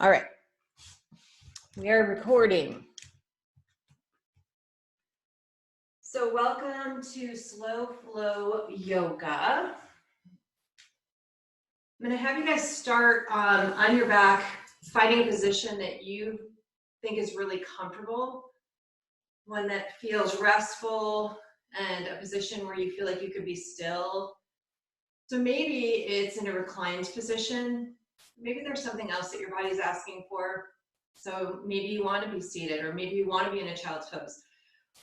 All right, we are recording. So welcome to Slow Flow Yoga. I'm going to have you guys start on your back, finding a position that you think is really comfortable, one that feels restful, and a position where you feel like you could be still. So maybe it's in a reclined position. Maybe there's something else that your body's asking for. So maybe you want to be seated, or maybe you want to be in a child's pose.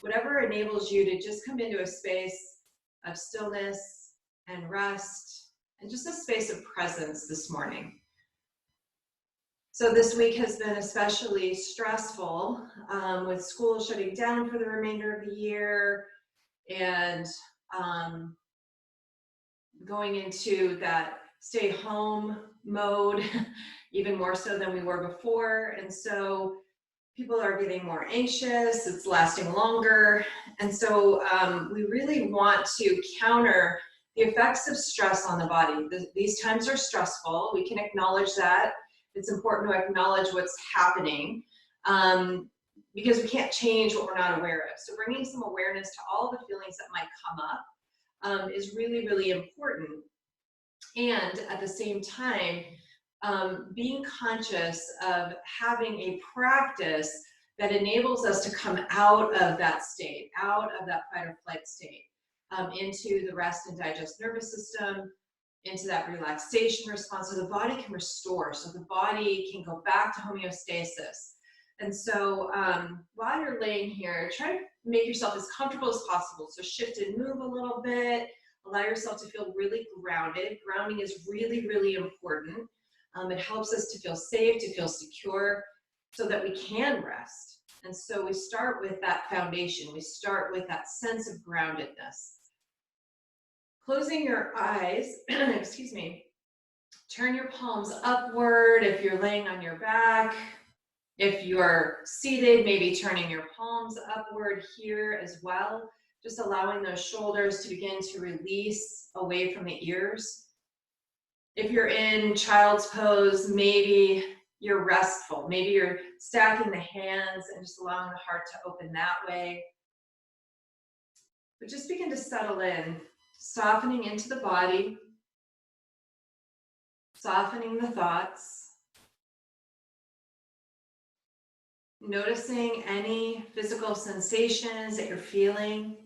Whatever enables you to just come into a space of stillness and rest, and just a space of presence this morning. So this week has been especially stressful with school shutting down for the remainder of the year, and going into that stay home mode, even more so than we were before. And so people are getting more anxious, it's lasting longer. And so we really want to counter the effects of stress on the body. These times are stressful. We can acknowledge that. It's important to acknowledge what's happening because we can't change what we're not aware of. So bringing some awareness to all the feelings that might come up is really, really important. And at the same time, being conscious of having a practice that enables us to come out of that state, out of that fight or flight state, into the rest and digest nervous system, into that relaxation response, so the body can restore, so the body can go back to homeostasis. And so while you're laying here, try to make yourself as comfortable as possible. So shift and move a little bit, allow yourself to feel really grounded. Grounding is really, really important. It helps us to feel safe, to feel secure, so that we can rest. And so we start with that foundation. We start with that sense of groundedness. Closing your eyes, excuse me, turn your palms upward if you're laying on your back. If you're seated, maybe turning your palms upward here as well, just allowing those shoulders to begin to release away from the ears. If you're in child's pose, maybe you're restful. Maybe you're stacking the hands and just allowing the heart to open that way. But just begin to settle in, softening into the body, softening the thoughts, noticing any physical sensations that you're feeling,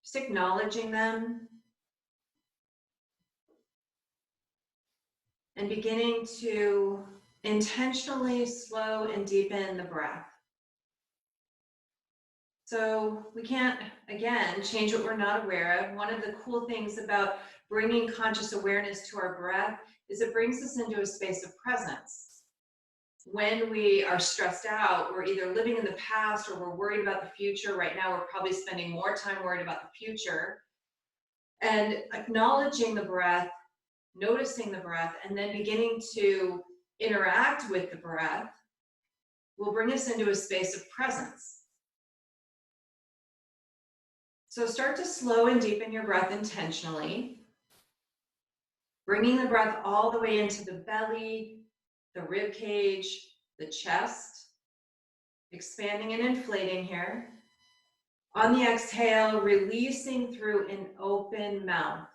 just acknowledging them. And beginning to intentionally slow and deepen the breath. So we can't, again, change what we're not aware of. One of the cool things about bringing conscious awareness to our breath is it brings us into a space of presence. When we are stressed out, we're either living in the past or we're worried about the future. Right now, we're probably spending more time worried about the future. And acknowledging the breath, noticing the breath, and then beginning to interact with the breath will bring us into a space of presence. So start to slow and deepen your breath intentionally, bringing the breath all the way into the belly, the rib cage, the chest, expanding and inflating here. On the exhale, releasing through an open mouth.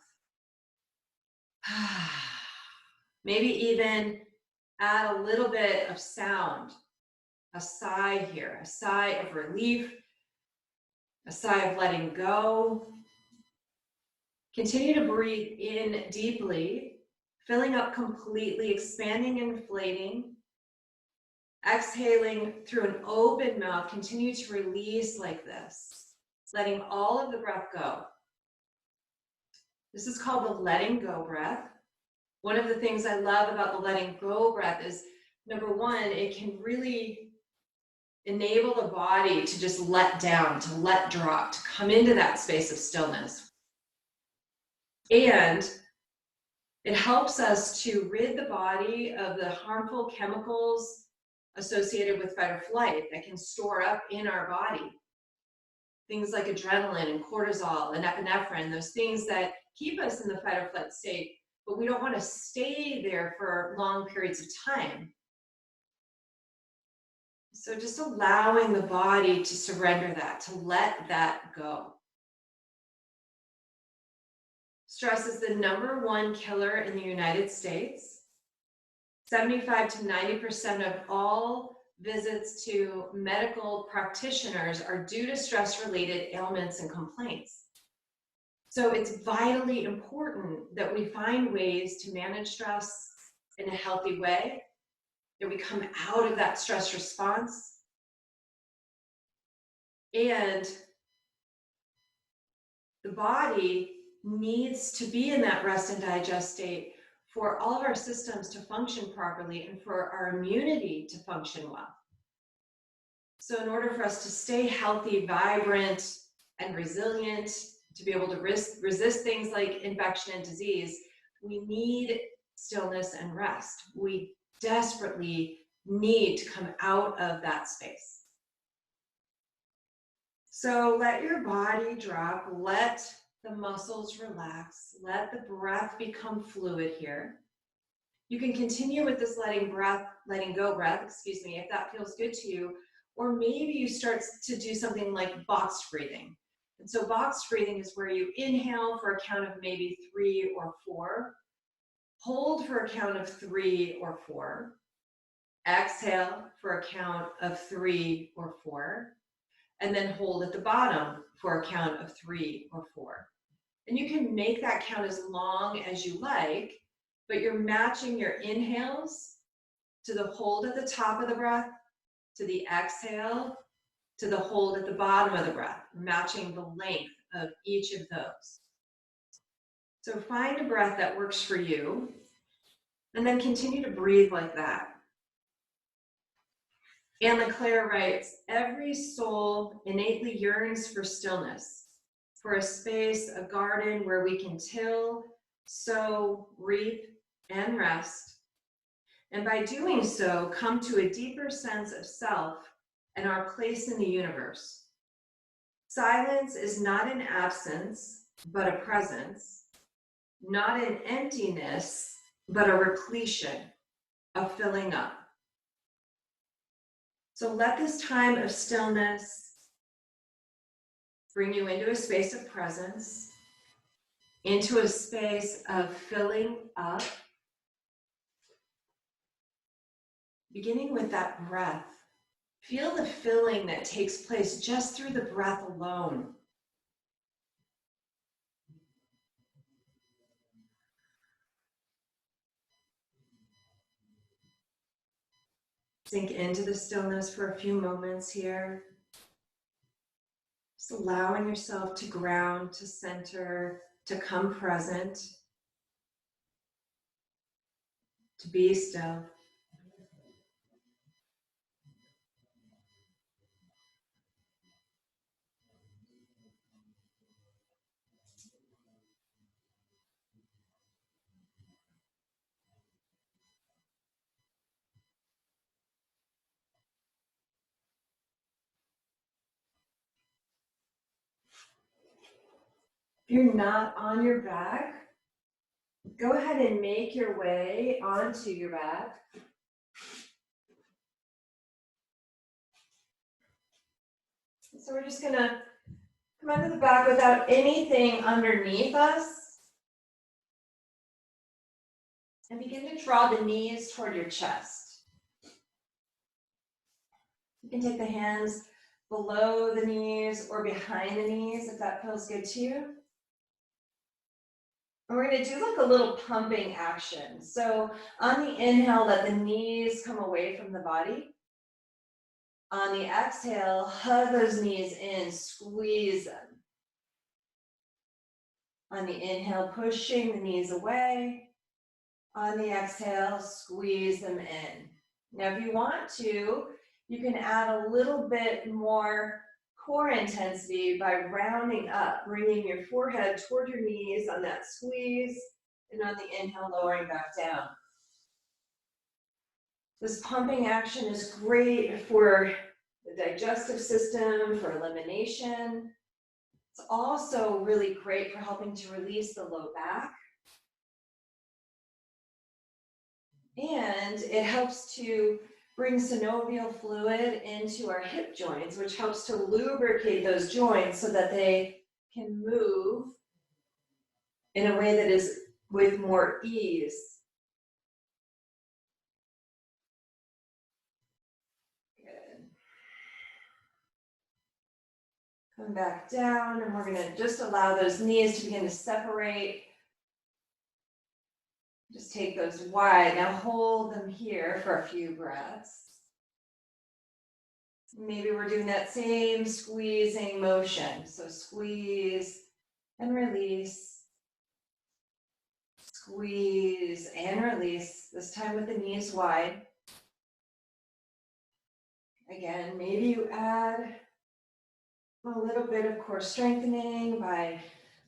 Maybe even add a little bit of sound, a sigh here, a sigh of relief, a sigh of letting go. Continue to breathe in deeply, filling up completely, expanding and inflating. Exhaling through an open mouth, continue to release like this, letting all of the breath go. This is called the letting go breath. One of the things I love about the letting go breath is, number one, it can really enable the body to just let down, to let drop, to come into that space of stillness. And it helps us to rid the body of the harmful chemicals associated with fight or flight that can store up in our body. Things like adrenaline and cortisol and epinephrine, those things that keep us in the fight or flight state, but we don't want to stay there for long periods of time. So just allowing the body to surrender that, to let that go. Stress is the #1 killer in the United States. 75 to 90% of all visits to medical practitioners are due to stress-related ailments and complaints. So it's vitally important that we find ways to manage stress in a healthy way, that we come out of that stress response, and the body needs to be in that rest and digest state for all of our systems to function properly and for our immunity to function well. So in order for us to stay healthy, vibrant, and resilient, to be able to resist things like infection and disease, we need stillness and rest. We desperately need to come out of that space. So let your body drop, let the muscles relax, let the breath become fluid here. You can continue with this letting go breath, if that feels good to you, or maybe you start to do something like box breathing. And so box breathing is where you inhale for a count of maybe 3 or 4, hold for a count of 3 or 4, exhale for a count of 3 or 4, and then hold at the bottom for a count of 3 or 4. And you can make that count as long as you like, but you're matching your inhales to the hold at the top of the breath, to the exhale, to the hold at the bottom of the breath, matching the length of each of those. So find a breath that works for you, and then continue to breathe like that. Anne LeClaire writes, every soul innately yearns for stillness, for a space, a garden where we can till, sow, reap, and rest. And by doing so, come to a deeper sense of self and our place in the universe. Silence is not an absence, but a presence, not an emptiness, but a repletion, a filling up. So let this time of stillness bring you into a space of presence, into a space of filling up, beginning with that breath. Feel the filling that takes place just through the breath alone. Sink into the stillness for a few moments here. Just allowing yourself to ground, to center, to come present, to be still. If you're not on your back, go ahead and make your way onto your back. So we're just gonna come onto the back without anything underneath us. And begin to draw the knees toward your chest. You can take the hands below the knees or behind the knees if that feels good to you. And we're going to do like a little pumping action. So on the inhale, let the knees come away from the body. On the exhale, hug those knees in, squeeze them. On the inhale, pushing the knees away. On the exhale, squeeze them in. Now, if you want to, you can add a little bit more core intensity by rounding up, bringing your forehead toward your knees on that squeeze, and on the inhale, lowering back down. This pumping action is great for the digestive system, for elimination. It's also really great for helping to release the low back. And it helps to bring synovial fluid into our hip joints, which helps to lubricate those joints so that they can move in a way that is with more ease. Good. Come back down, and we're gonna just allow those knees to begin to separate. Just take those wide. Now hold them here for a few breaths. Maybe we're doing that same squeezing motion. So squeeze and release. Squeeze and release. This time with the knees wide. Again, maybe you add a little bit of core strengthening by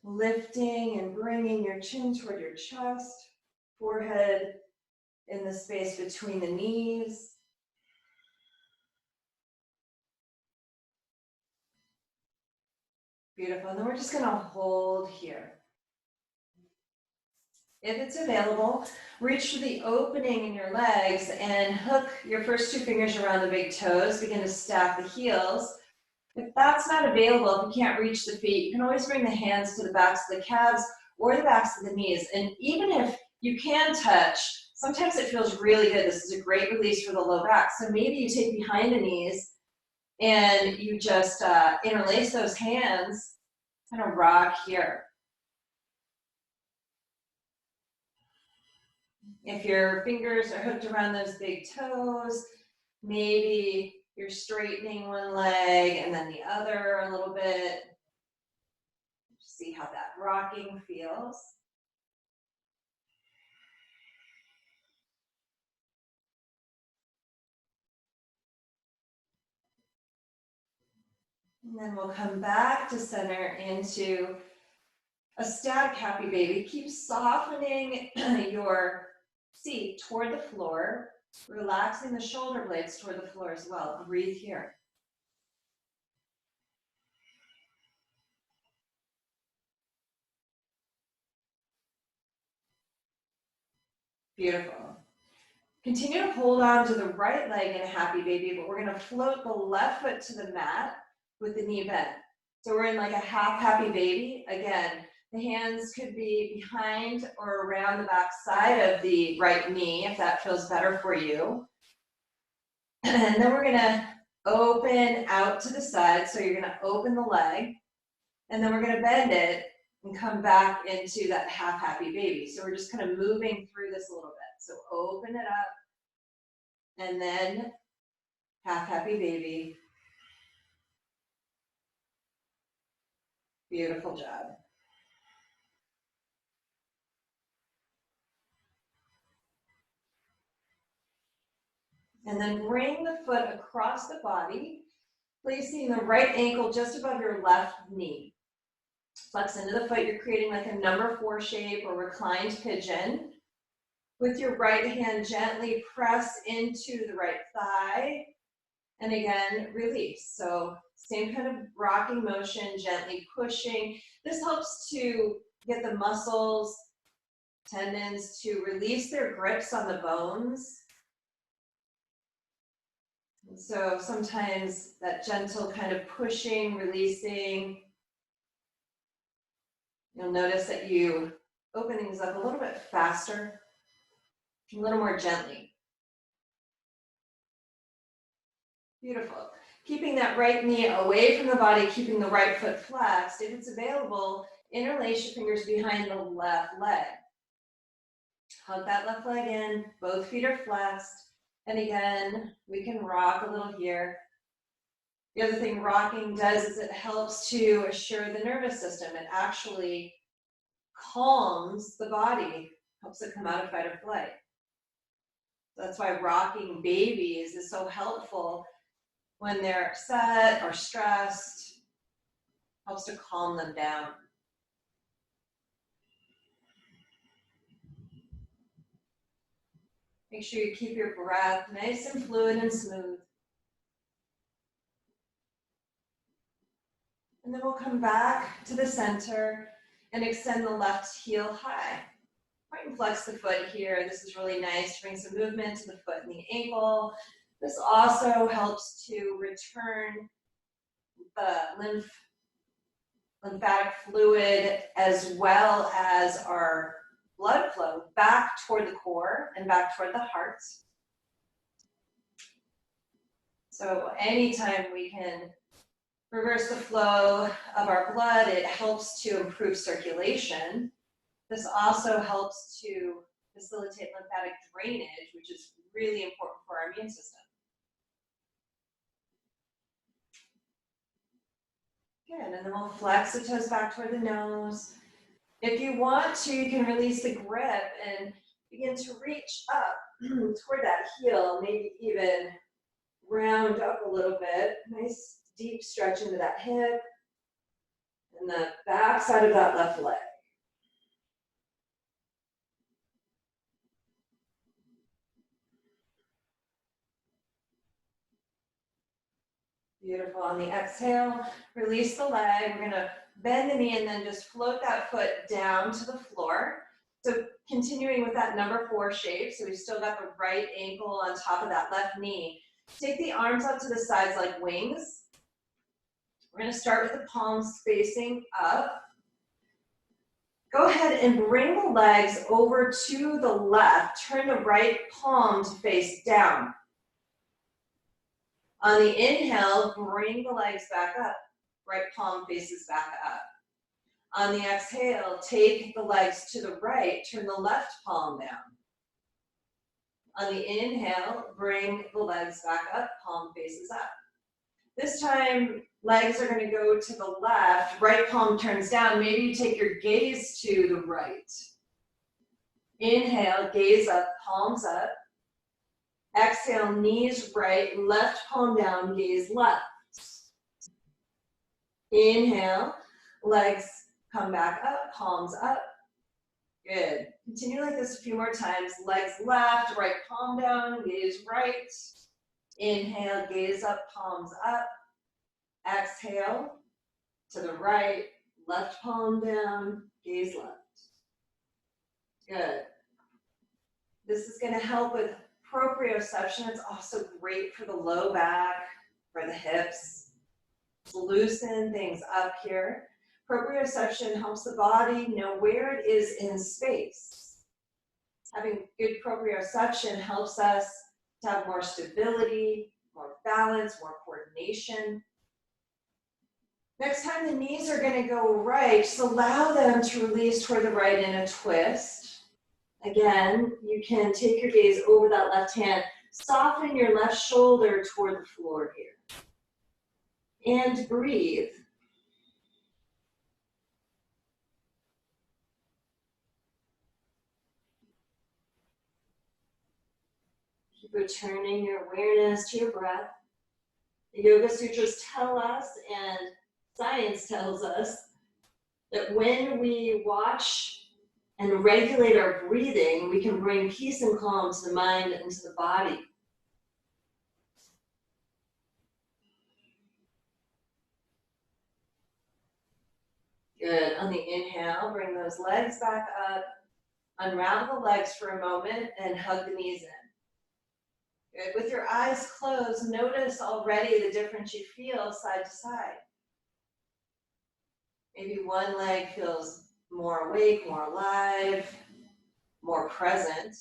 lifting and bringing your chin toward your chest, forehead in the space between the knees. Beautiful. And then we're just going to hold here. If it's available, reach for the opening in your legs and hook your first two fingers around the big toes. Begin to stack the heels. If that's not available, if you can't reach the feet, you can always bring the hands to the backs of the calves or the backs of the knees. And even if you can touch, sometimes it feels really good. This is a great release for the low back. So maybe you take behind the knees and you just interlace those hands, kind of rock here. If your fingers are hooked around those big toes, maybe you're straightening one leg and then the other a little bit. See how that rocking feels. And then we'll come back to center into a static happy baby. Keep softening your seat toward the floor, relaxing the shoulder blades toward the floor as well. Breathe here. Beautiful. Continue to hold on to the right leg in a happy baby, but we're going to float the left foot to the mat with the knee bent. So we're in like a half happy baby. Again, the hands could be behind or around the back side of the right knee if that feels better for you. And then we're going to open out to the side. So you're going to open the leg, and then we're going to bend it and come back into that half happy baby. So we're just kind of moving through this a little bit. So open it up, and then half happy baby. Beautiful job. And then bring the foot across the body, placing the right ankle just above your left knee. Flex into the foot. You're creating like a number 4 shape or reclined pigeon. With your right hand, gently press into the right thigh. And again, release. So same kind of rocking motion, gently pushing. This helps to get the muscles, tendons to release their grips on the bones. And so sometimes that gentle kind of pushing, releasing, you'll notice that you open things up a little bit faster, a little more gently. Beautiful. Keeping that right knee away from the body, keeping the right foot flexed. If it's available, interlace your fingers behind the left leg. Hug that left leg in, both feet are flexed. And again, we can rock a little here. The other thing rocking does is it helps to assure the nervous system. It actually calms the body, helps it come out of fight or flight. That's why rocking babies is so helpful when they're upset or stressed, helps to calm them down. Make sure you keep your breath nice and fluid and smooth. And then we'll come back to the center and extend the left heel high. Point and flex the foot here. This is really nice to bring some movement to the foot and the ankle. This also helps to return the lymphatic fluid as well as our blood flow back toward the core and back toward the heart. So anytime we can reverse the flow of our blood, it helps to improve circulation. This also helps to facilitate lymphatic drainage, which is really important for our immune system. Good, and then we'll flex the toes back toward the nose. If you want to, you can release the grip and begin to reach up toward that heel, maybe even round up a little bit. Nice deep stretch into that hip and the back side of that left leg. Beautiful. On the exhale, release the leg. We're going to bend the knee and then just float that foot down to the floor. So continuing with that number 4 shape. So we've still got the right ankle on top of that left knee. Take the arms up to the sides like wings. We're going to start with the palms facing up. Go ahead and bring the legs over to the left. Turn the right palm to face down. On the inhale, bring the legs back up. Right palm faces back up. On the exhale, take the legs to the right. Turn the left palm down. On the inhale, bring the legs back up. Palm faces up. This time, legs are going to go to the left. Right palm turns down. Maybe you take your gaze to the right. Inhale, gaze up, palms up. Exhale, knees right, left palm down, gaze left. Inhale, legs come back up, palms up. Good. Continue like this a few more times. Legs left, right palm down, gaze right. Inhale, gaze up, palms up. Exhale, to the right, left palm down, gaze left. Good. This is going to help with proprioception. It's also great for the low back, for the hips. Loosen things up here. Proprioception helps the body know where it is in space. Having good proprioception helps us to have more stability, more balance, more coordination. Next time the knees are going to go right, just allow them to release toward the right in a twist. Again, you can take your gaze over that left hand, soften your left shoulder toward the floor here. And breathe. Keep returning your awareness to your breath. The Yoga Sutras tell us, and science tells us, that when we watch and regulate our breathing, we can bring peace and calm to the mind and to the body. Good. On the inhale, bring those legs back up. Unravel the legs for a moment and hug the knees in. Good. With your eyes closed, notice already the difference you feel side to side. Maybe one leg feels more awake, more alive, more present,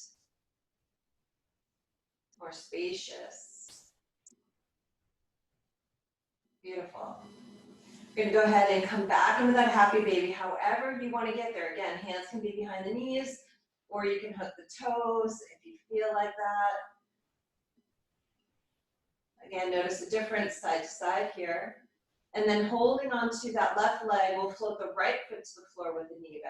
more spacious. Beautiful. We're going to go ahead and come back into that happy baby however you want to get there. Again, hands can be behind the knees, or you can hook the toes if you feel like that. Again, notice the difference side to side here. And then holding onto that left leg, we'll float the right foot to the floor with the knee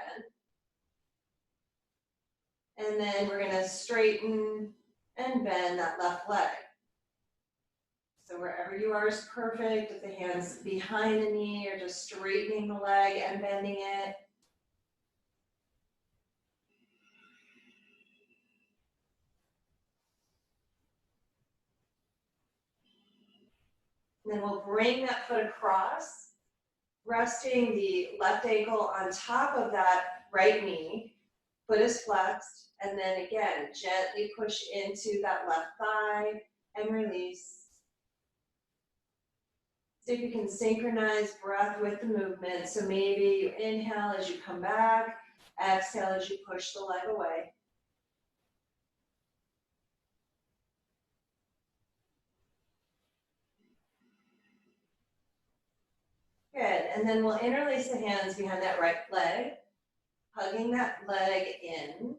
bend. And then we're going to straighten and bend that left leg. So wherever you are is perfect. If the hand's behind the knee, or just straightening the leg and bending it. And then we'll bring that foot across, resting the left ankle on top of that right knee. Foot is flexed, and then again, gently push into that left thigh and release. See if you can synchronize breath with the movement. So maybe you inhale as you come back, exhale as you push the leg away. Good, and then we'll interlace the hands behind that right leg, hugging that leg in.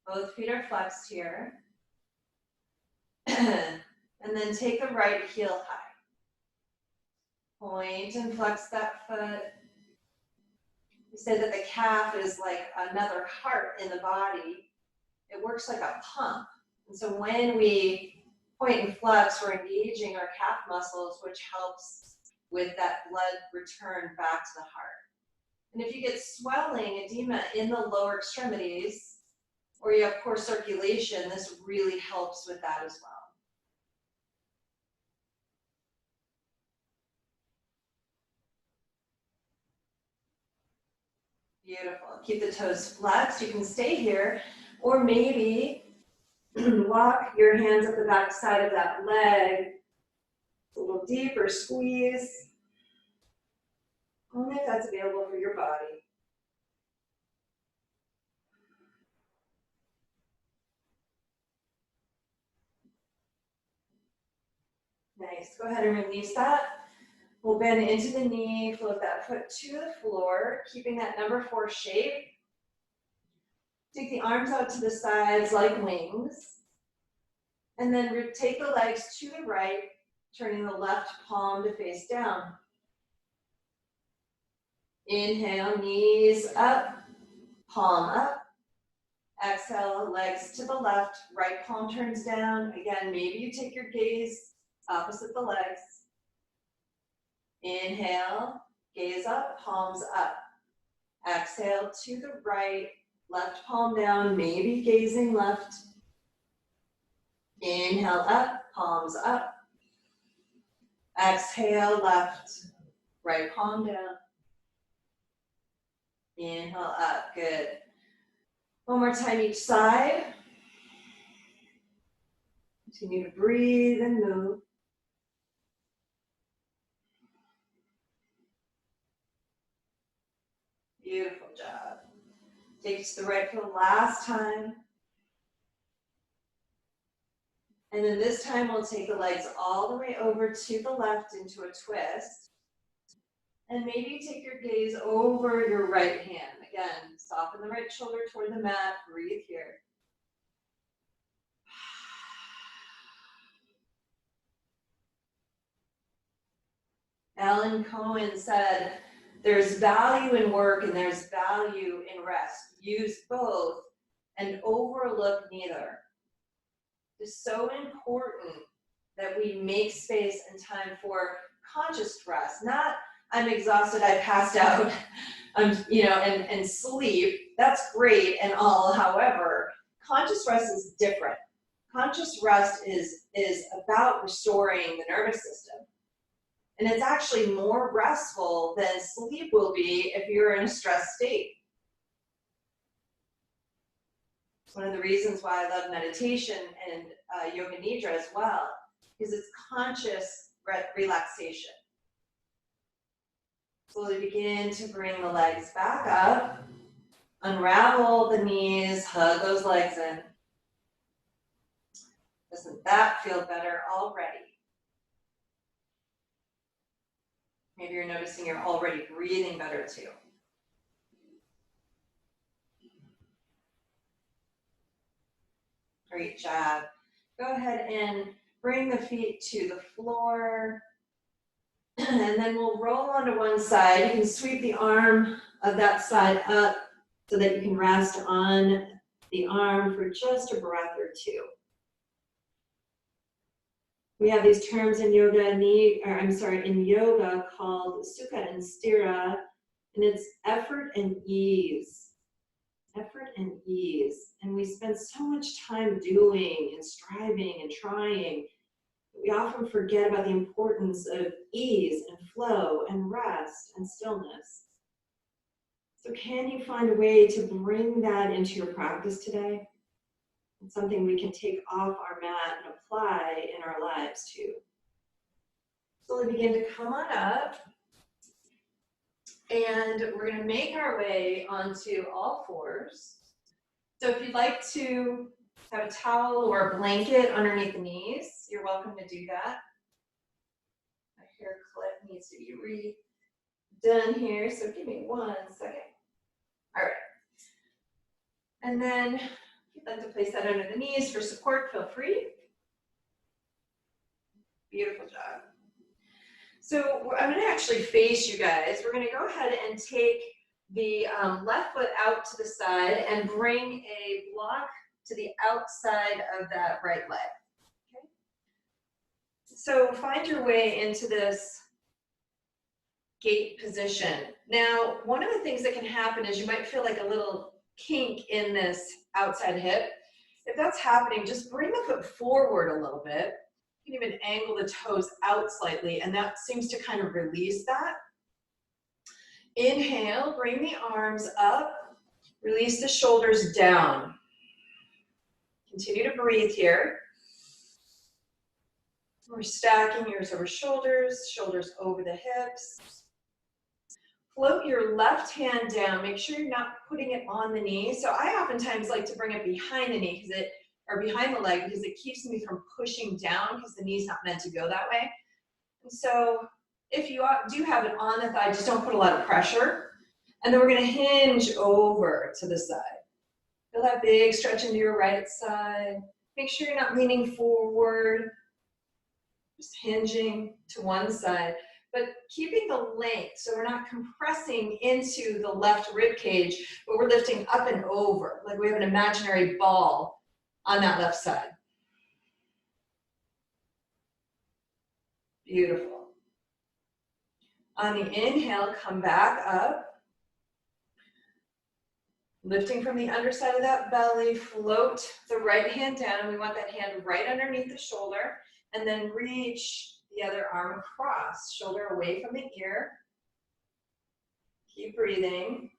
Both feet are flexed here. And then take the right heel high. Point and flex that foot. We say that the calf is like another heart in the body. It works like a pump. And so when we point and flex, we're engaging our calf muscles, which helps with that blood return back to the heart. And if you get swelling, edema in the lower extremities, or you have poor circulation, this really helps with that as well. Beautiful. Keep the toes flexed. You can stay here, or maybe walk your hands up the back side of that leg. A little deeper squeeze. Only if that's available for your body. Nice. Go ahead and release that. We'll bend into the knee, float that foot to the floor, keeping that number 4 shape. Take the arms out to the sides like wings. And then take the legs to the right, turning the left palm to face down. Inhale, knees up, palm up. Exhale, legs to the left, right palm turns down. Again, maybe you take your gaze opposite the legs. Inhale, gaze up, palms up. Exhale to the right, left palm down, maybe gazing left. Inhale up, palms up. Exhale, left, right palm down. Inhale up, good. One more time each side. Continue to breathe and move. Beautiful job. Take it to the right for the last time. And then this time we'll take the legs all the way over to the left into a twist. And maybe take your gaze over your right hand. Again, soften the right shoulder toward the mat. Breathe here. Alan Cohen said, there's value in work and there's value in rest. Use both and overlook neither. It's so important that we make space and time for conscious rest. Not, I'm exhausted, I passed out, and sleep. That's great and all. However, conscious rest is different. Conscious rest is about restoring the nervous system. And it's actually more restful than sleep will be if you're in a stressed state. It's one of the reasons why I love meditation and yoga nidra as well, because it's conscious relaxation. Slowly begin to bring the legs back up, unravel the knees, hug those legs in. Doesn't that feel better already? Maybe you're noticing you're already breathing better too. Great job. Go ahead and bring the feet to the floor. And then we'll roll onto one side. You can sweep the arm of that side up so that you can rest on the arm for just a breath or two. We have these terms in yoga, in yoga called sukha and sthira, and it's effort and ease. Effort and ease. And we spend so much time doing and striving and trying. We often forget about the importance of ease and flow and rest and stillness. So can you find a way to bring that into your practice today? It's something we can take off our mat and apply in our lives too. Slowly begin to come on up. And we're going to make our way onto all fours. So if you'd like to have a towel or a blanket underneath the knees, you're welcome to do that. My hair clip needs to be redone here, so give me 1 second. All right. And then if you'd like to place that under the knees for support, feel free. Beautiful job. So I'm going to actually face you guys. We're going to go ahead and take the left foot out to the side and bring a block to the outside of that right leg. Okay? So find your way into this gate position. Now, one of the things that can happen is you might feel like a little kink in this outside hip. If that's happening, just bring the foot forward a little bit. You can even angle the toes out slightly, and that seems to kind of release that. Inhale, bring the arms up, release the shoulders down. Continue to breathe here. We're stacking ears over shoulders, shoulders over the hips. Float your left hand down. Make sure you're not putting it on the knee. So I oftentimes like to bring it behind the knee or behind the leg because it keeps me from pushing down because the knee's not meant to go that way. And so if you do have it on the thigh, just don't put a lot of pressure. And then we're going to hinge over to the side. Feel that big stretch into your right side. Make sure you're not leaning forward. Just hinging to one side. But keeping the length, so we're not compressing into the left rib cage, but we're lifting up and over, like we have an imaginary ball on that left side. Beautiful. On the inhale, come back up. Lifting from the underside of that belly, float the right hand down. We want that hand right underneath the shoulder, and then reach the other arm across, shoulder away from the ear. Keep breathing.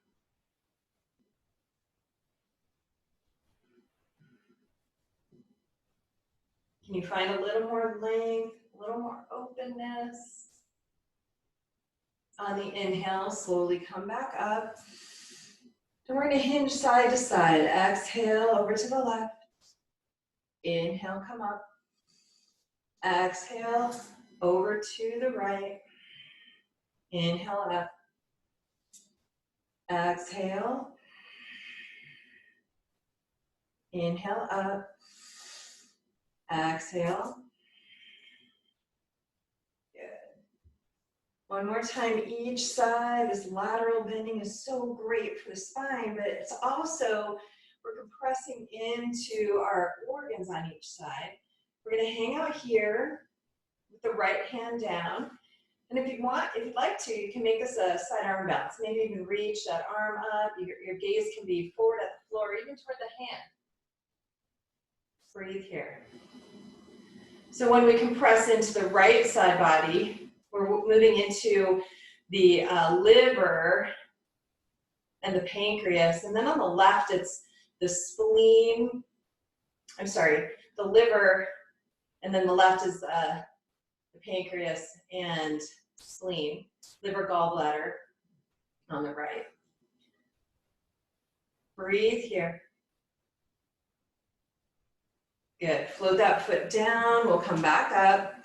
Can you find a little more length, a little more openness? On the inhale, slowly come back up. And we're going to hinge side to side. Exhale over to the left. Inhale, come up. Exhale over to the right. Inhale up. Exhale. Inhale up. Exhale. Good. One more time each side. This lateral bending is so great for the spine, but it's also, we're compressing into our organs on each side. We're going to hang out here with the right hand down. And if you'd like to, you can make this a side arm bounce. Maybe you can reach that arm up. Your gaze can be forward at the floor, even toward the hand. Breathe here. So when we compress into the right side body, we're moving into the liver and the pancreas. And then on the left, it's the spleen. I'm sorry, the liver. And then the left is the pancreas and spleen, liver, gallbladder on the right. Breathe here. Good. Float that foot down. We'll come back up.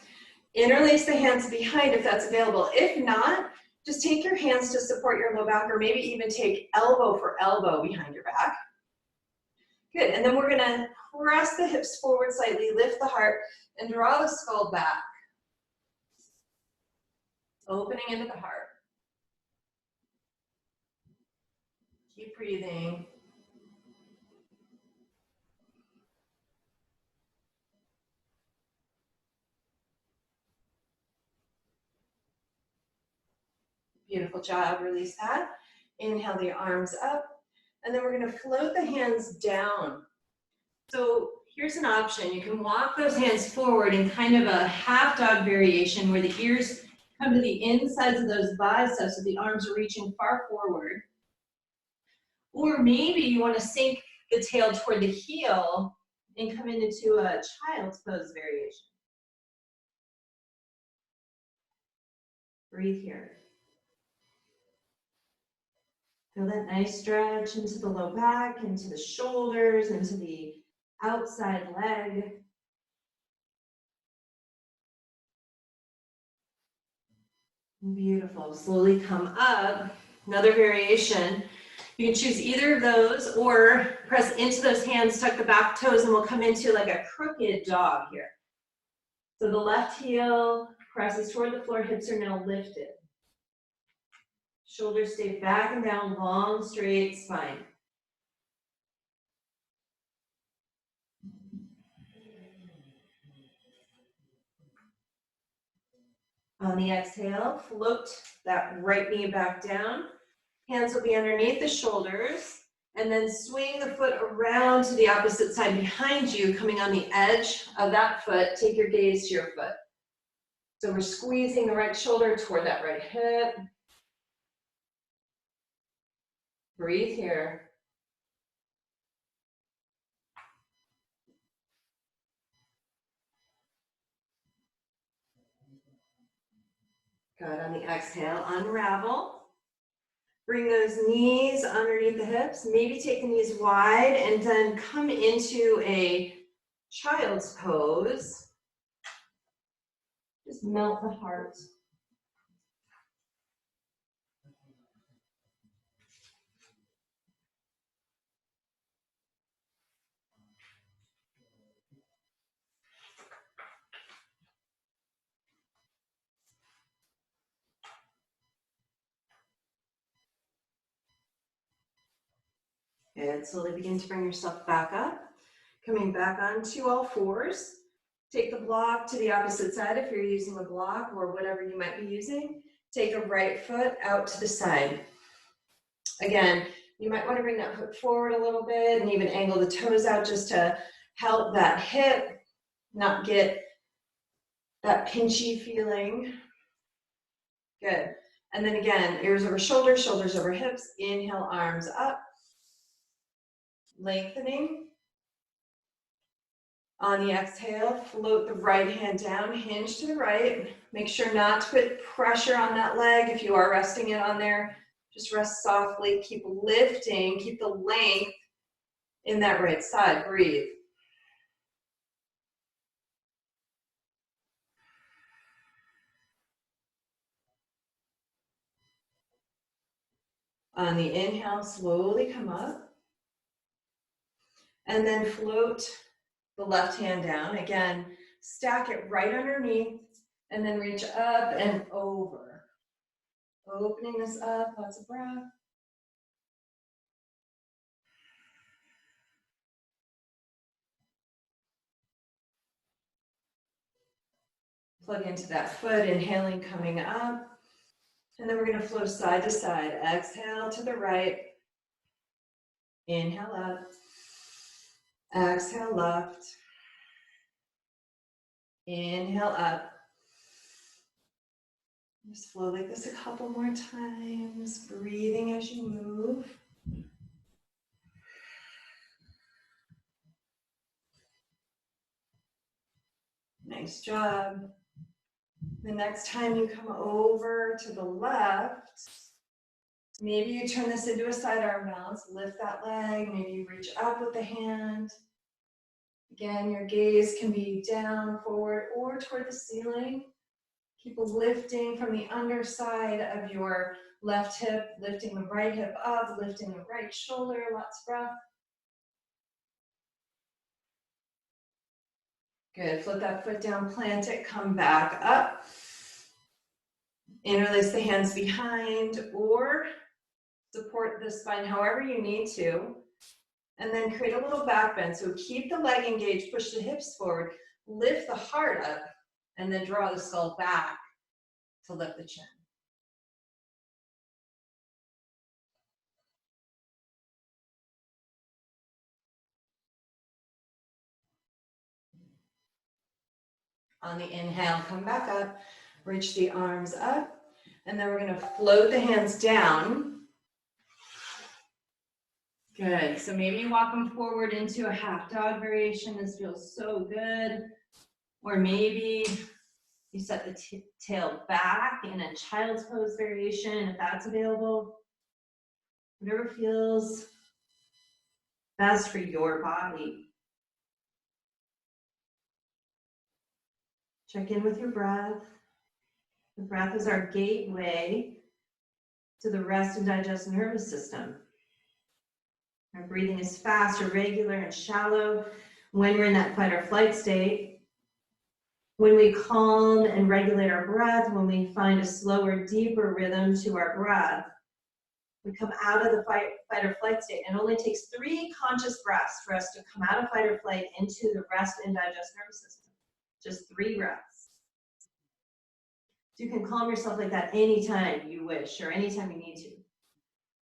Interlace the hands behind if that's available. If not, just take your hands to support your low back, or maybe even take elbow for elbow behind your back. Good. And then we're going to press the hips forward slightly, lift the heart, and draw the skull back. Opening into the heart. Keep breathing. Beautiful job. Release that. Inhale the arms up. And then we're going to float the hands down. So here's an option. You can walk those hands forward in kind of a half dog variation where the ears come to the insides of those biceps so the arms are reaching far forward. Or maybe you want to sink the tail toward the heel and come into a child's pose variation. Breathe here. Feel that nice stretch into the low back, into the shoulders, into the outside leg. Beautiful. Slowly come up. Another variation. You can choose either of those or press into those hands, tuck the back toes, and we'll come into like a crooked dog here. So the left heel presses toward the floor, hips are now lifted. Shoulders stay back and down, long, straight spine. On the exhale, float that right knee back down. Hands will be underneath the shoulders, and then swing the foot around to the opposite side behind you, coming on the edge of that foot. Take your gaze to your foot. So we're squeezing the right shoulder toward that right hip. Breathe here. Good. On the exhale, unravel. Bring those knees underneath the hips. Maybe take the knees wide and then come into a child's pose. Just melt the heart. Good. Slowly begin to bring yourself back up. Coming back onto all fours. Take the block to the opposite side if you're using a block or whatever you might be using. Take a right foot out to the side. Again, you might want to bring that foot forward a little bit and even angle the toes out just to help that hip not get that pinchy feeling. Good. And then again, ears over shoulders, shoulders over hips. Inhale, arms up. Lengthening. On the exhale, float the right hand down, hinge to the right. Make sure not to put pressure on that leg. If you are resting it on there, just rest softly. Keep lifting, keep the length in that right side. Breathe. On the inhale, slowly come up. And then float the left hand down. Again, stack it right underneath and then reach up and over. Opening this up, lots of breath. Plug into that foot, inhaling, coming up. And then we're going to flow side to side. Exhale to the right. Inhale up. Exhale left. Inhale up. Just flow like this a couple more times. Breathing as you move. Nice job. The next time you come over to the left, maybe you turn this into a side arm balance. Lift that leg. Maybe you reach up with the hand. Again, your gaze can be down, forward, or toward the ceiling. Keep lifting from the underside of your left hip, lifting the right hip up, lifting the right shoulder. Lots of breath. Good. Flip that foot down, plant it, come back up. Interlace the hands behind or support the spine however you need to. And then create a little back bend. So keep the leg engaged, push the hips forward, lift the heart up, and then draw the skull back to lift the chin. On the inhale, come back up, reach the arms up, and then we're going to float the hands down. Good. So maybe you walk them forward into a half dog variation. This feels so good. Or maybe you set the tail back in a child's pose variation, if that's available. Whatever feels best for your body. Check in with your breath. The breath is our gateway to the rest and digest nervous system. Our breathing is fast, irregular, and shallow when we're in that fight or flight state. When we calm and regulate our breath, when we find a slower, deeper rhythm to our breath, we come out of the fight or flight state. And it only takes 3 conscious breaths for us to come out of fight or flight into the rest and digest nervous system. Just 3 breaths. You can calm yourself like that anytime you wish or anytime you need to.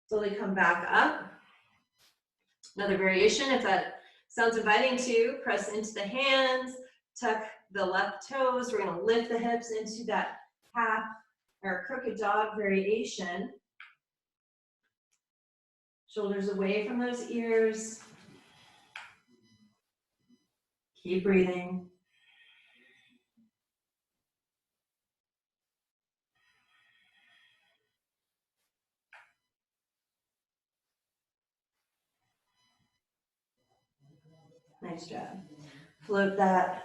Slowly come back up. Another variation, if that sounds inviting to you, press into the hands, tuck the left toes. We're going to lift the hips into that half or crooked dog variation. Shoulders away from those ears. Keep breathing. Nice job. Float that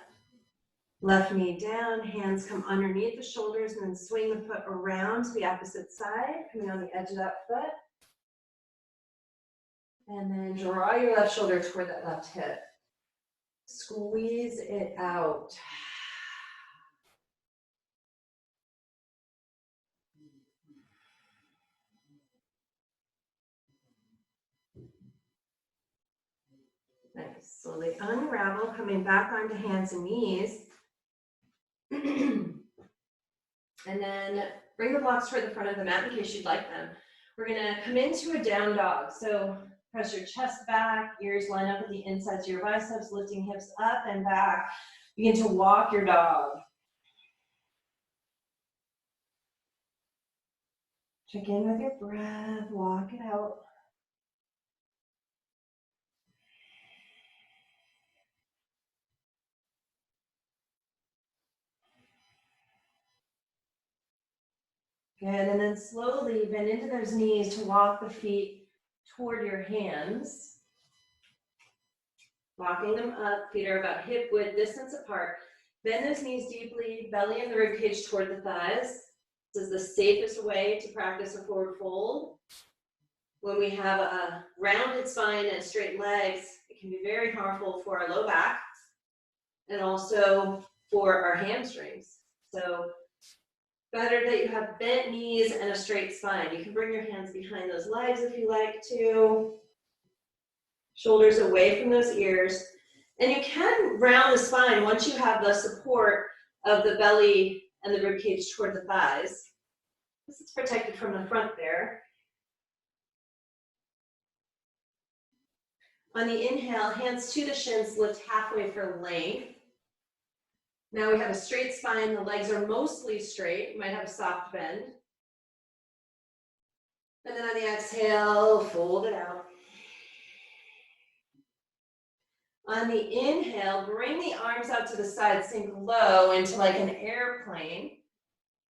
left knee down, hands come underneath the shoulders, and then swing the foot around to the opposite side, coming on the edge of that foot. And then draw your left shoulder toward that left hip. Squeeze it out. Nice. Slowly unravel, coming back onto hands and knees. And then bring the blocks toward the front of the mat in case you'd like them. We're going to come into a down dog. So press your chest back, ears line up with the insides of your biceps, lifting hips up and back. Begin to walk your dog. Check in with your breath, walk it out. Good, and then slowly bend into those knees to walk the feet toward your hands. Walking them up, feet are about hip width distance apart. Bend those knees deeply, belly and the rib cage toward the thighs. This is the safest way to practice a forward fold. When we have a rounded spine and straight legs, it can be very harmful for our low back and also for our hamstrings. So better that you have bent knees and a straight spine. You can bring your hands behind those legs if you like to. Shoulders away from those ears. And you can round the spine once you have the support of the belly and the rib cage toward the thighs. This is protected from the front there. On the inhale, hands to the shins, lift halfway for length. Now we have a straight spine. The legs are mostly straight. You might have a soft bend. And then on the exhale, fold it out. On the inhale, bring the arms out to the side, sink low into like an airplane.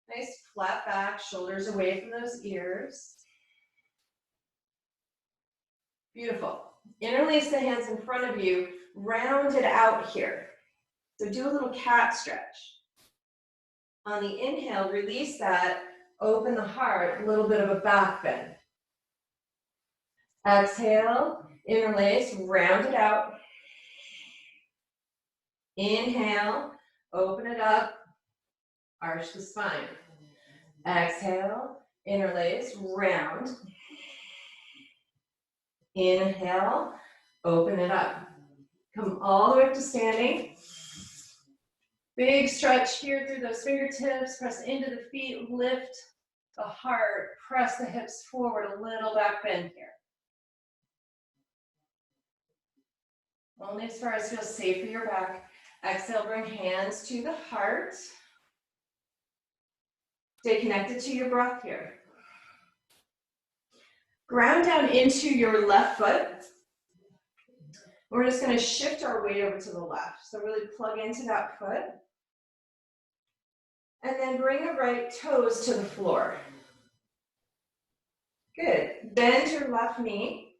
Nice flat back, shoulders away from those ears. Beautiful. Interlace the hands in front of you, round it out here. So do a little cat stretch. On the inhale, release that, open the heart, a little bit of a back bend. Exhale, interlace, round it out. Inhale, open it up, arch the spine. Exhale, interlace, round. Inhale, open it up. Come all the way up to standing. Big stretch here through those fingertips. Press into the feet, lift the heart, press the hips forward, a little back bend here. Only as far as feels safe for your back. Exhale, bring hands to the heart. Stay connected to your breath here. Ground down into your left foot. We're just going to shift our weight over to the left. So really plug into that foot. And then bring the right toes to the floor. Good. Bend your left knee.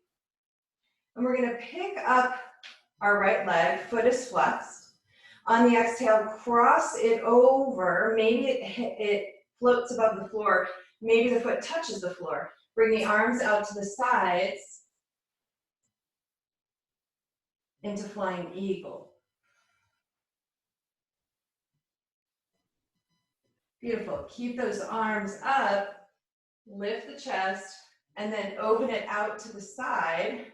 And we're going to pick up our right leg. Foot is flexed. On the exhale, cross it over. Maybe it floats above the floor. Maybe the foot touches the floor. Bring the arms out to the sides into flying eagle. Beautiful. Keep those arms up. Lift the chest. And then open it out to the side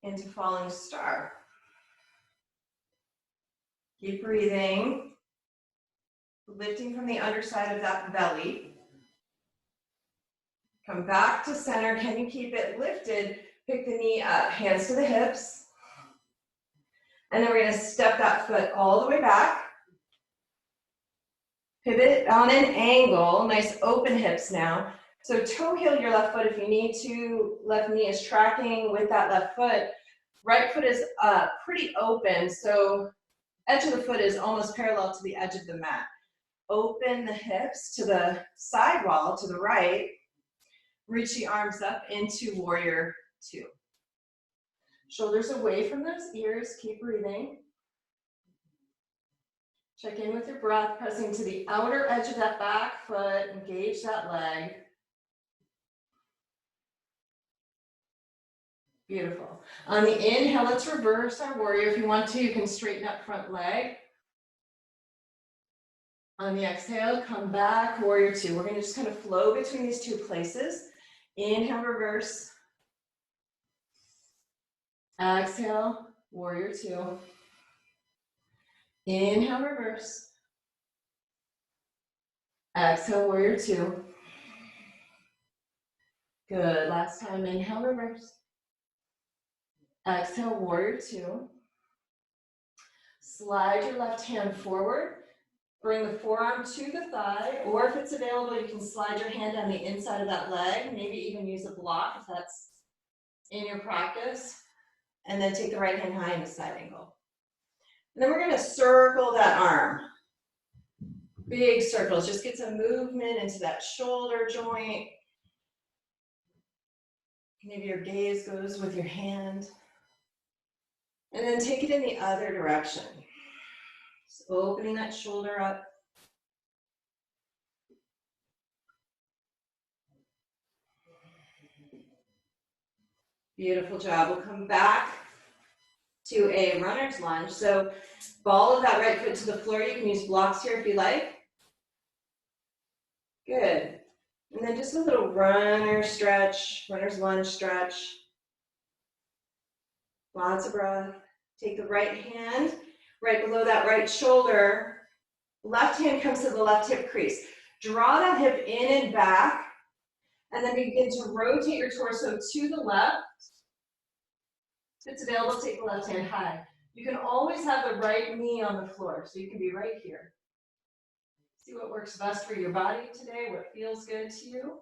into falling star. Keep breathing. Lifting from the underside of that belly. Come back to center. Can you keep it lifted? Pick the knee up, hands to the hips. And then we're going to step that foot all the way back. Pivot on an angle, nice open hips now. So toe heel your left foot if you need to. Left knee is tracking with that left foot. Right foot is pretty open, so edge of the foot is almost parallel to the edge of the mat. Open the hips to the side wall to the right. Reach the arms up into warrior two. Shoulders away from those ears, keep breathing. Check in with your breath, pressing to the outer edge of that back foot, engage that leg. Beautiful. On the inhale, let's reverse our warrior. If you want to, you can straighten up front leg. On the exhale, come back, warrior two. We're going to just kind of flow between these two places. Inhale, reverse. Exhale, warrior two. Inhale, reverse. Exhale, warrior two. Good. Last time, inhale, reverse. Exhale, warrior two. Slide your left hand forward. Bring the forearm to the thigh, or if it's available, you can slide your hand on the inside of that leg, maybe even use a block if that's in your practice. And then take the right hand high into side angle. And then we're going to circle that arm. Big circles. Just get some movement into that shoulder joint. Maybe your gaze goes with your hand. And then take it in the other direction. Just opening that shoulder up. Beautiful job. We'll come back to a runner's lunge. So ball of that right foot to the floor. You can use blocks here if you like. Good. And then just a little runner stretch, runner's lunge stretch. Lots of breath. Take the right hand right below that right shoulder. Left hand comes to the left hip crease. Draw that hip in and back. And then begin to rotate your torso to the left. If it's available, take the left hand high. You can always have the right knee on the floor, so you can be right here. See what works best for your body today, what feels good to you.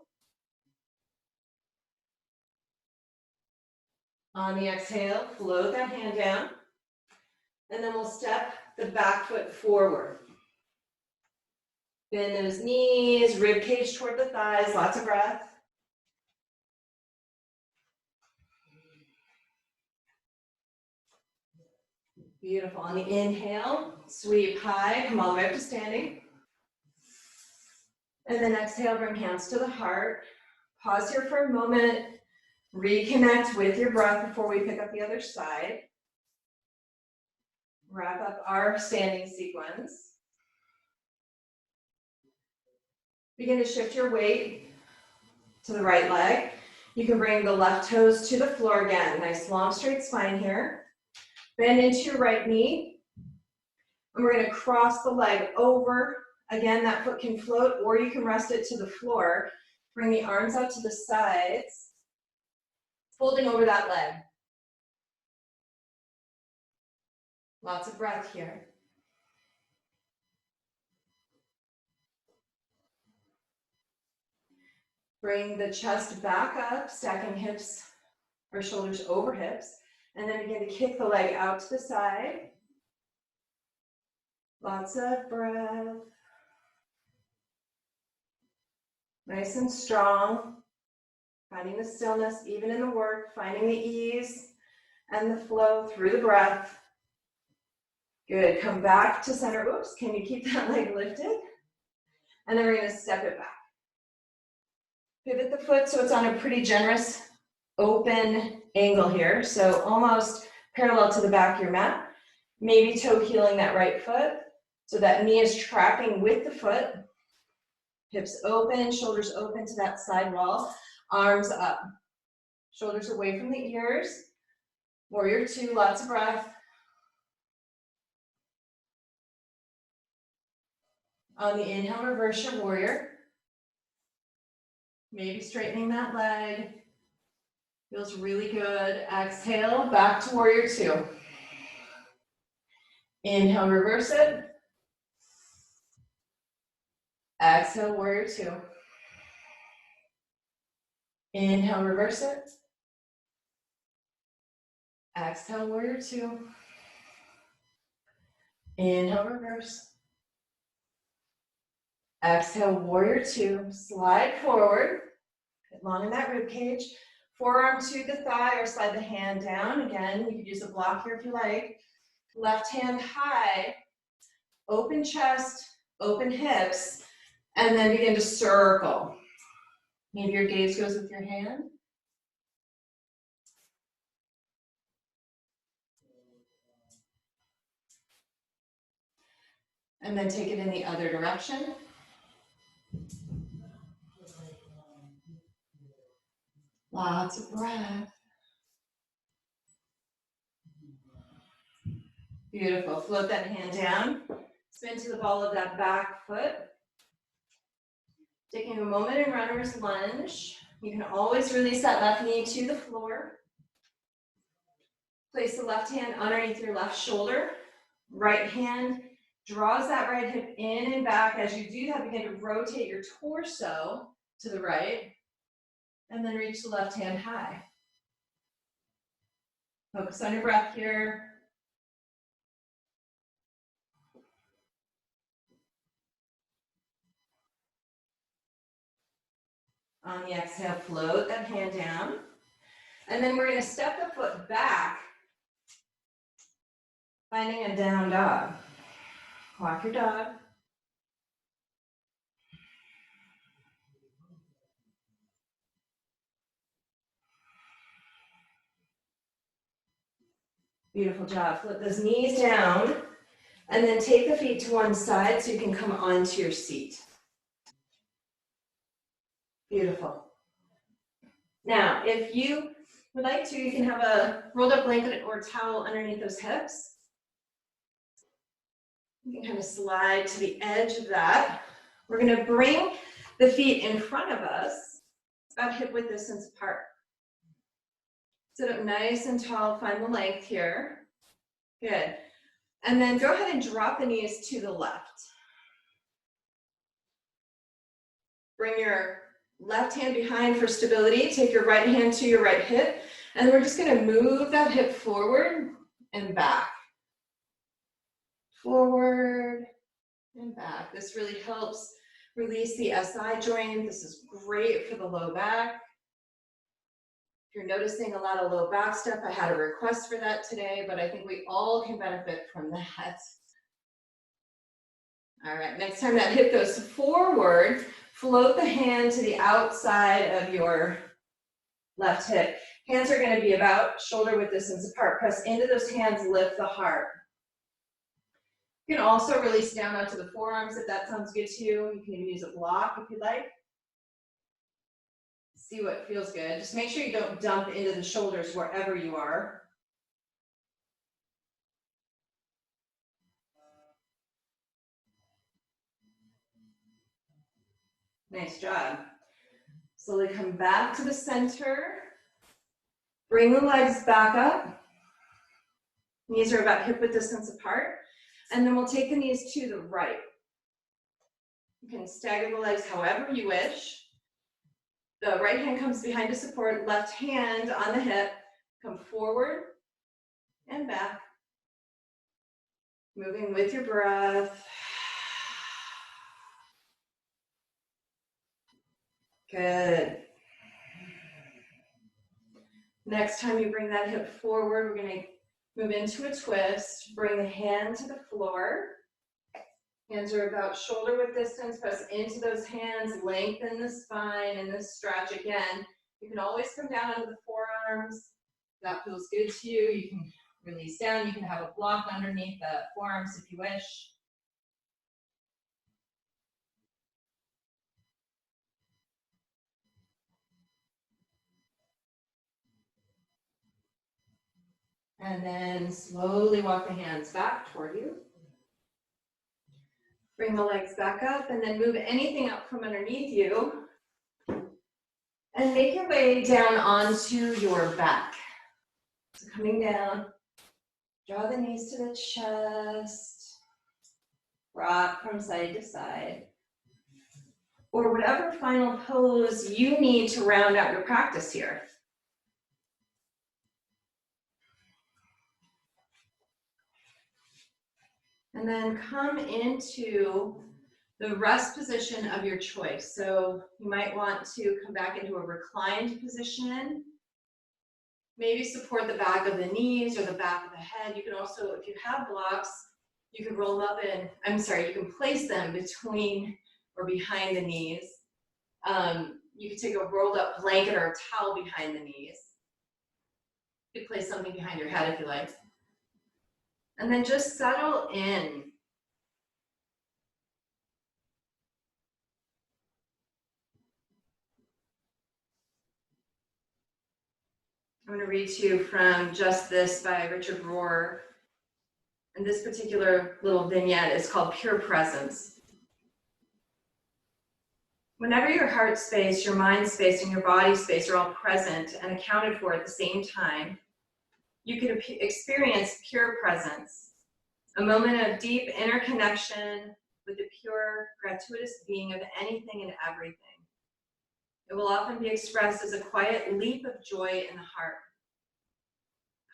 On the exhale, float that hand down. And then we'll step the back foot forward. Bend those knees, rib cage toward the thighs, lots of breath. Beautiful. On the inhale, sweep high, come all the way up to standing. And then exhale, bring hands to the heart. Pause here for a moment. Reconnect with your breath before we pick up the other side. Wrap up our standing sequence. Begin to shift your weight to the right leg. You can bring the left toes to the floor again. Nice long straight spine here. Bend into your right knee. And we're going to cross the leg over. Again, that foot can float, or you can rest it to the floor. Bring the arms out to the sides, folding over that leg. Lots of breath here. Bring the chest back up, stacking hips or shoulders over hips, and then begin to kick the leg out to the side. Lots of breath. Nice and strong. Finding the stillness, even in the work, finding the ease and the flow through the breath. Good, come back to center. Oops, can you keep that leg lifted? And then we're gonna step it back. Pivot the foot so it's on a pretty generous open angle here. So almost parallel to the back of your mat. Maybe toe heeling that right foot. So that knee is tracking with the foot. Hips open, shoulders open to that side wall. Arms up. Shoulders away from the ears. Warrior two, lots of breath. On the inhale, reverse your warrior. Maybe straightening that leg. Feels really good. Exhale, back to warrior two. Inhale, reverse it. Exhale, warrior two. Inhale, reverse it. Exhale, warrior two. Inhale, reverse. Exhale, warrior two. Slide forward. Get long in that rib cage. Forearm to the thigh or slide the hand down. Again, you could use a block here if you like. Left hand high. Open chest, open hips, and then begin to circle. Maybe your gaze goes with your hand. And then take it in the other direction. Lots of breath. Beautiful. Float that hand down. Spin to the ball of that back foot. Taking a moment in runner's lunge. You can always release that left knee to the floor. Place the left hand underneath your left shoulder. Right hand draws that right hip in and back. As you do that, begin to rotate your torso to the right. And then reach the left hand high. Focus on your breath here. On the exhale, float that hand down. And then we're going to step the foot back, finding a down dog. Walk your dog. Beautiful job. Flip those knees down, and then take the feet to one side so you can come onto your seat. Beautiful. Now, if you would like to, you can have a rolled up blanket or towel underneath those hips. You can kind of slide to the edge of that. We're going to bring the feet in front of us, about hip width distance apart. Sit up nice and tall, find the length here. Good. And then go ahead and drop the knees to the left. Bring your left hand behind for stability. Take your right hand to your right hip. And we're just going to move that hip forward and back. Forward and back. This really helps release the SI joint. This is great for the low back. If you're noticing a lot of low back stuff, I had a request for that today, but I think we all can benefit from that. All right, next time that hip goes forward, float the hand to the outside of your left hip. Hands are going to be about shoulder width distance apart. Press into those hands, lift the heart. You can also release down onto the forearms if that sounds good to you. You can even use a block if you'd like. See what feels good. Just make sure you don't dump into the shoulders wherever you are. Nice job. Slowly come back to the center. Bring the legs back up. Knees are about hip width distance apart. And then we'll take the knees to the right. You can stagger the legs however you wish. The right hand comes behind to support, left hand on the hip, come forward and back. Moving with your breath. Good. Next time you bring that hip forward, we're going to move into a twist. Bring the hand to the floor. Hands are about shoulder width distance. Press into those hands. Lengthen the spine and then stretch again. You can always come down onto the forearms. If that feels good to you, you can release down. You can have a block underneath the forearms if you wish. And then slowly walk the hands back toward you. Bring the legs back up and then move anything up from underneath you. And make your way down onto your back. So coming down, draw the knees to the chest, rock from side to side. Or whatever final pose you need to round out your practice here. And then come into the rest position of your choice. So you might want to come back into a reclined position. Maybe support the back of the knees or the back of the head. You can also, if you have blocks, you can roll them up in, you can place them between or behind the knees. You could take a rolled up blanket or a towel behind the knees. You could place something behind your head if you like. And then just settle in. I'm going to read to you from Just This by Richard Rohr. And this particular little vignette is called Pure Presence. Whenever your heart space, your mind space, and your body space are all present and accounted for at the same time, you can experience pure presence, a moment of deep inner connection with the pure, gratuitous being of anything and everything. It will often be expressed as a quiet leap of joy in the heart.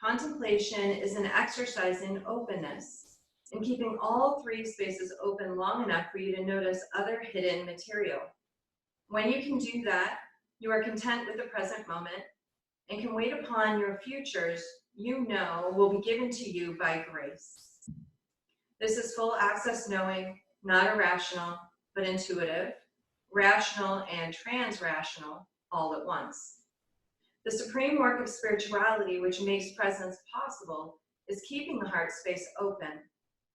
Contemplation is an exercise in openness, in keeping all three spaces open long enough for you to notice other hidden material. When you can do that, you are content with the present moment and can wait upon your futures you know will be given to you by grace. This is full access knowing, not irrational, but intuitive, rational and trans-rational all at once. The supreme work of spirituality, which makes presence possible, is keeping the heart space open,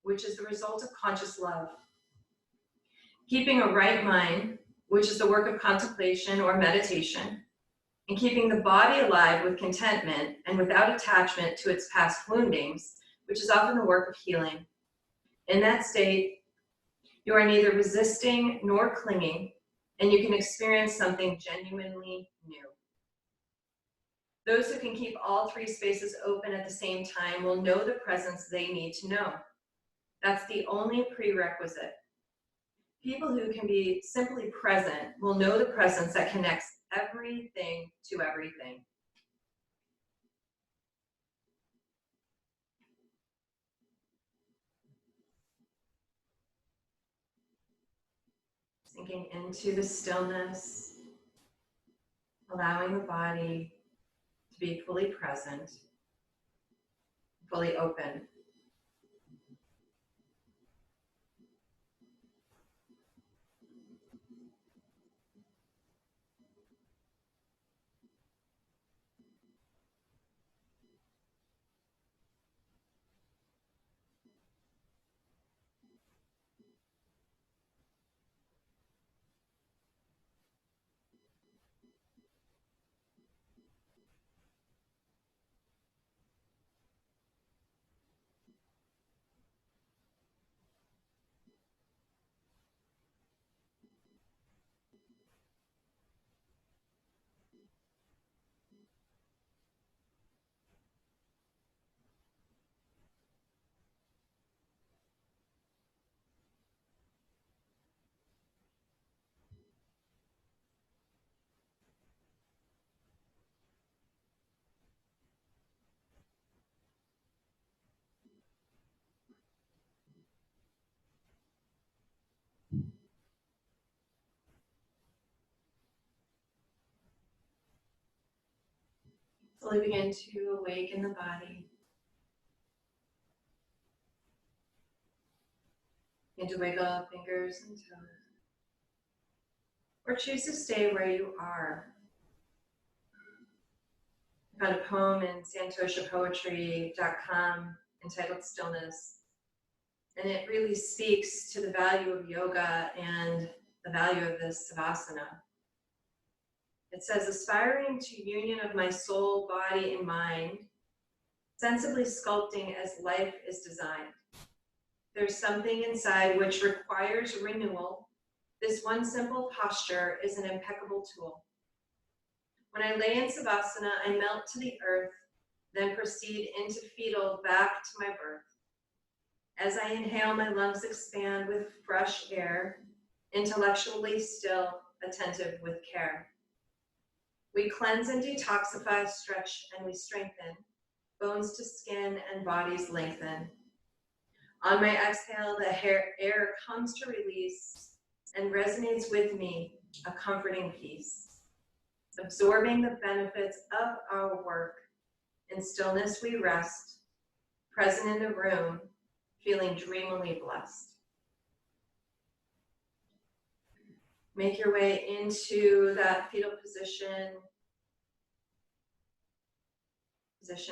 which is the result of conscious love. Keeping a right mind, which is the work of contemplation or meditation, and keeping the body alive with contentment and without attachment to its past woundings, which is often the work of healing. In that state, you are neither resisting nor clinging, and you can experience something genuinely new. Those who can keep all three spaces open at the same time will know the presence they need to know. That's the only prerequisite. People who can be simply present will know the presence that connects everything to everything. Sinking into the stillness, allowing the body to be fully present, fully open. slowly begin to awaken the body. Begin to wiggle fingers and toes. Or choose to stay where you are. I found a poem in santoshapoetry.com entitled Stillness. And it really speaks to the value of yoga and the value of this savasana. It says, aspiring to union of my soul, body, and mind, sensibly sculpting as life is designed. There's something inside which requires renewal. This one simple posture is an impeccable tool. When I lay in savasana, I melt to the earth, then proceed into fetal back to my birth. As I inhale, my lungs expand with fresh air, intellectually still, attentive with care. We cleanse and detoxify, stretch, and we strengthen, bones to skin and bodies lengthen. On my exhale, the air comes to release and resonates with me, a comforting peace. Absorbing the benefits of our work, in stillness we rest, present in the room, feeling dreamily blessed. Make your way into that fetal position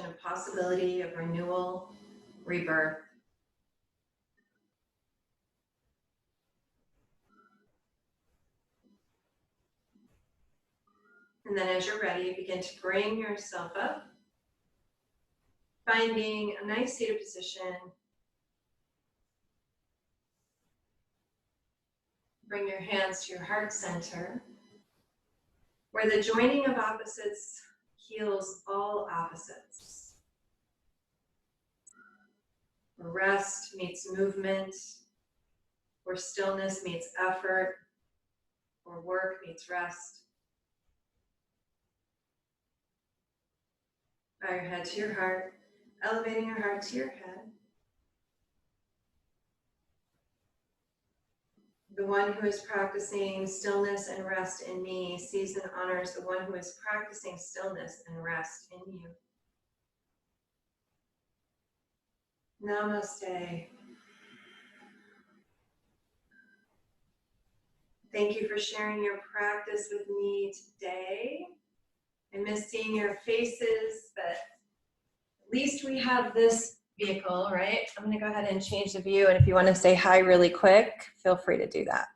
of possibility, of renewal, rebirth. And then as you're ready, begin to bring yourself up, finding a nice seated position. Bring your hands to your heart center, where the joining of opposites heals all opposites. Where rest meets movement, where stillness meets effort, where work meets rest. Bow your head to your heart, elevating your heart to your head. The one who is practicing stillness and rest in me sees and honors the one who is practicing stillness and rest in you. Namaste. Thank you for sharing your practice with me today. I miss seeing your faces, but at least we have this vehicle, right? I'm gonna go ahead and change the view, and if you want to say hi really quick, feel free to do that.